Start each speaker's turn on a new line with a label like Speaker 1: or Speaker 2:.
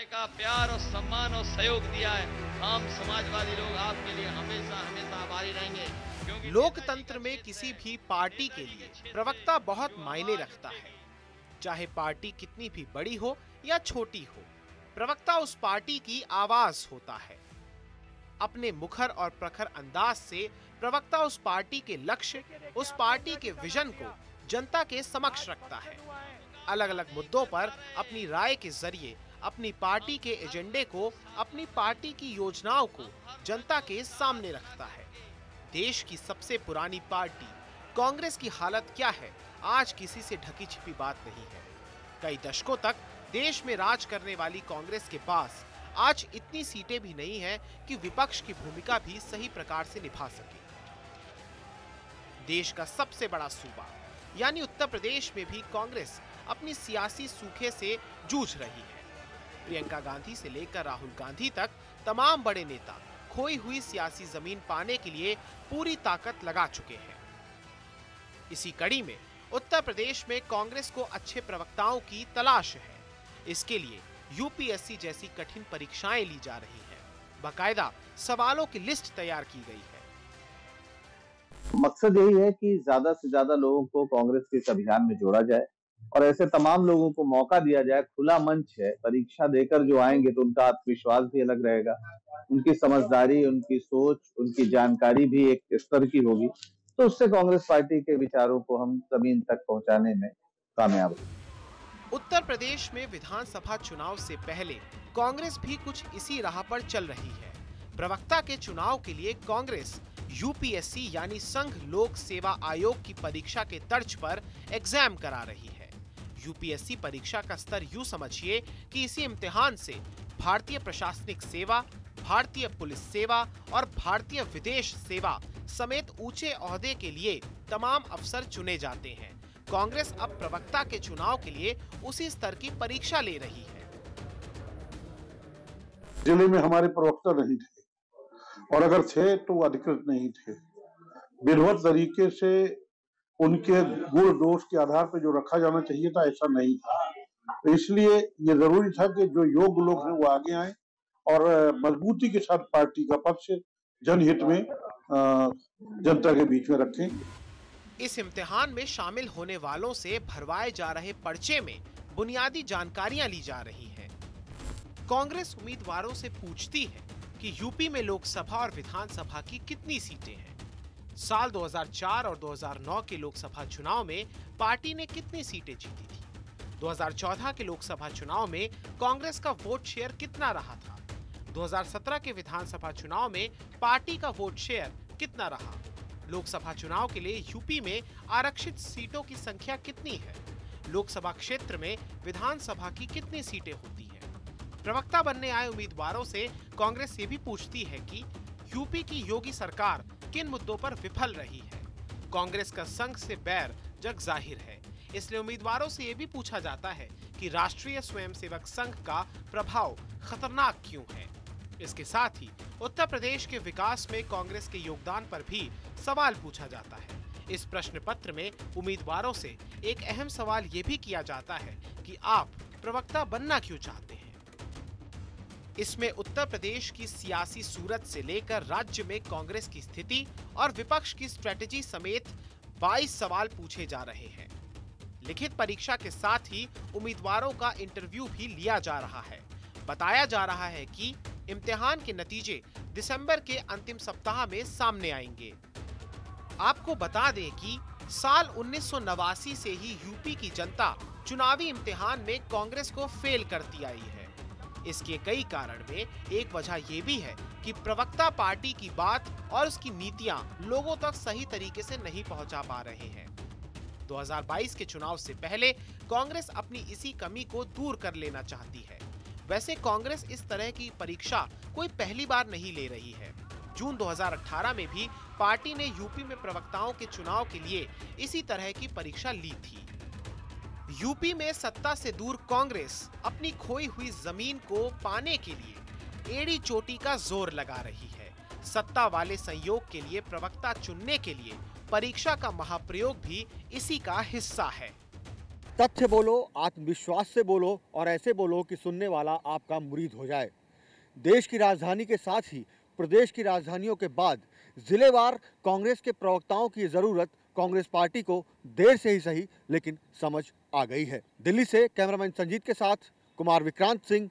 Speaker 1: का प्यार और सम्मान और सहयोग दिया है। हम समाजवादी लोग आपके लिए हमेशा हमेशा आभारी रहेंगे, क्योंकि
Speaker 2: लोकतंत्र में किसी भी पार्टी के लिए प्रवक्ता बहुत मायने रखता है। चाहे पार्टी कितनी भी बड़ी हो या छोटी हो, प्रवक्ता उस पार्टी की आवाज होता है। अपने मुखर और प्रखर अंदाज से प्रवक्ता उस पार्टी के लक्ष्य, उस पार्टी के विजन को जनता के समक्ष रखता है। अलग अलग मुद्दों पर अपनी राय के जरिए अपनी पार्टी के एजेंडे को, अपनी पार्टी की योजनाओं को जनता के सामने रखता है। देश की सबसे पुरानी पार्टी कांग्रेस की हालत क्या है, आज किसी से ढकी छिपी बात नहीं है। कई दशकों तक देश में राज करने वाली कांग्रेस के पास आज इतनी सीटें भी नहीं हैं कि विपक्ष की भूमिका भी सही प्रकार से निभा सके। देश का सबसे बड़ा सूबा यानी उत्तर प्रदेश में भी कांग्रेस अपनी सियासी सूखे से जूझ रही है। प्रियंका गांधी से लेकर राहुल गांधी तक तमाम बड़े नेता खोई हुई सियासी जमीन पाने के लिए पूरी ताकत लगा चुके हैं। इसी कड़ी में उत्तर प्रदेश में कांग्रेस को अच्छे प्रवक्ताओं की तलाश है। इसके लिए यूपीएससी जैसी कठिन परीक्षाएं ली जा रही हैं। बाकायदा सवालों की लिस्ट तैयार की गई है।
Speaker 3: मकसद यही है कि ज्यादा से ज्यादा लोगों को कांग्रेस के इस अभियान में जोड़ा जाए और ऐसे तमाम लोगों को मौका दिया जाए। खुला मंच है, परीक्षा देकर जो आएंगे तो उनका आत्मविश्वास भी अलग रहेगा, उनकी समझदारी, उनकी सोच, उनकी जानकारी भी एक स्तर की होगी। तो उससे कांग्रेस पार्टी के विचारों को हम जमीन तक पहुंचाने में कामयाब होंगे।
Speaker 2: उत्तर प्रदेश में विधानसभा चुनाव से पहले कांग्रेस भी कुछ इसी राह पर चल रही है। प्रवक्ता के चुनाव के लिए कांग्रेस यूपीएससी यानी संघ लोक सेवा आयोग की परीक्षा के तर्ज पर एग्जाम करा रही है। यूपीएससी परीक्षा का स्तर यूं समझिए कि इसी इम्तिहान से भारतीय प्रशासनिक सेवा, भारतीय पुलिस सेवा और भारतीय विदेश सेवा समेत ऊंचे ओहदे के लिए तमाम अफसर चुने जाते हैं। कांग्रेस अब प्रवक्ता के चुनाव के लिए उसी स्तर की परीक्षा ले रही है।
Speaker 4: जिले में हमारे प्रवक्ता नहीं थे, और अगर थे तो अधिकृत नहीं थे। विधिवत तरीके से उनके गुण दोष के आधार पर जो रखा जाना चाहिए था, ऐसा नहीं था। तो इसलिए ये जरूरी था कि जो योग्य लोग हैं वो आगे आए और मजबूती के साथ पार्टी का पक्ष जनहित में जनता के बीच में रखें।
Speaker 2: इस इम्तिहान में शामिल होने वालों से भरवाए जा रहे पर्चे में बुनियादी जानकारियां ली जा रही हैं। कांग्रेस उम्मीदवारों से पूछती है कि यूपी में लोकसभा और विधानसभा की कितनी सीटें हैं। साल 2004 और 2009 के लोकसभा चुनाव में पार्टी ने कितनी सीटें जीती थी। 2014 के लोकसभा चुनाव में कांग्रेस का वोट शेयर कितना रहा था। 2017 के विधानसभा चुनाव में पार्टी का वोट शेयर कितना रहा। लोकसभा चुनाव के लिए यूपी में आरक्षित सीटों की संख्या कितनी है। लोकसभा क्षेत्र में विधानसभा की कितनी सीटें होती हैं। प्रवक्ता बनने आए उम्मीदवारों से कांग्रेस ये भी पूछती है कि यूपी की योगी सरकार किन मुद्दों पर विफल रही है। कांग्रेस का संघ से बैर जग जाहिर है, इसलिए उम्मीदवारों से ये भी पूछा जाता है कि राष्ट्रीय स्वयंसेवक संघ का प्रभाव खतरनाक क्यों है। इसके साथ ही उत्तर प्रदेश के विकास में कांग्रेस के योगदान पर भी सवाल पूछा जाता है। इस प्रश्न पत्र में उम्मीदवारों से एक अहम सवाल ये भी किया जाता है कि आप प्रवक्ता बनना क्यों चाहते हैं। इसमें उत्तर प्रदेश की सियासी सूरत से लेकर राज्य में कांग्रेस की स्थिति और विपक्ष की स्ट्रेटेजी समेत 22 सवाल पूछे जा रहे हैं। लिखित परीक्षा के साथ ही उम्मीदवारों का इंटरव्यू भी लिया जा रहा है। बताया जा रहा है कि इम्तिहान के नतीजे दिसंबर के अंतिम सप्ताह में सामने आएंगे। आपको बता दें कि साल 1989 से ही यूपी की जनता चुनावी इम्तिहान में कांग्रेस को फेल करती आई है। इसके कई कारण में एक वजह यह भी है कि प्रवक्ता पार्टी की बात और उसकी नीतियां लोगों तक सही तरीके से नहीं पहुंचा पा रहे हैं। 2022 के चुनाव से पहले कांग्रेस अपनी इसी कमी को दूर कर लेना चाहती है। वैसे कांग्रेस इस तरह की परीक्षा कोई पहली बार नहीं ले रही है। जून 2018 में भी पार्टी ने यूपी में प्रवक्ताओं के चुनाव के लिए इसी तरह की परीक्षा ली थी। यूपी में सत्ता से दूर कांग्रेस अपनी खोई हुई जमीन को पाने के लिए एड़ी चोटी का जोर लगा रही है। सत्ता वाले संयोग के लिए प्रवक्ता चुनने के लिए परीक्षा का महाप्रयोग भी इसी का हिस्सा है।
Speaker 5: तथ्य बोलो, आत्मविश्वास से बोलो और ऐसे बोलो कि सुनने वाला आपका मुरीद हो जाए। देश की राजधानी के साथ ही प्रदेश की राजधानियों के बाद जिलेवार कांग्रेस के प्रवक्ताओं की जरूरत कांग्रेस पार्टी को देर से ही सही लेकिन समझ आ गई है। दिल्ली से कैमरामैन संजीत के साथ कुमार विक्रांत सिंह।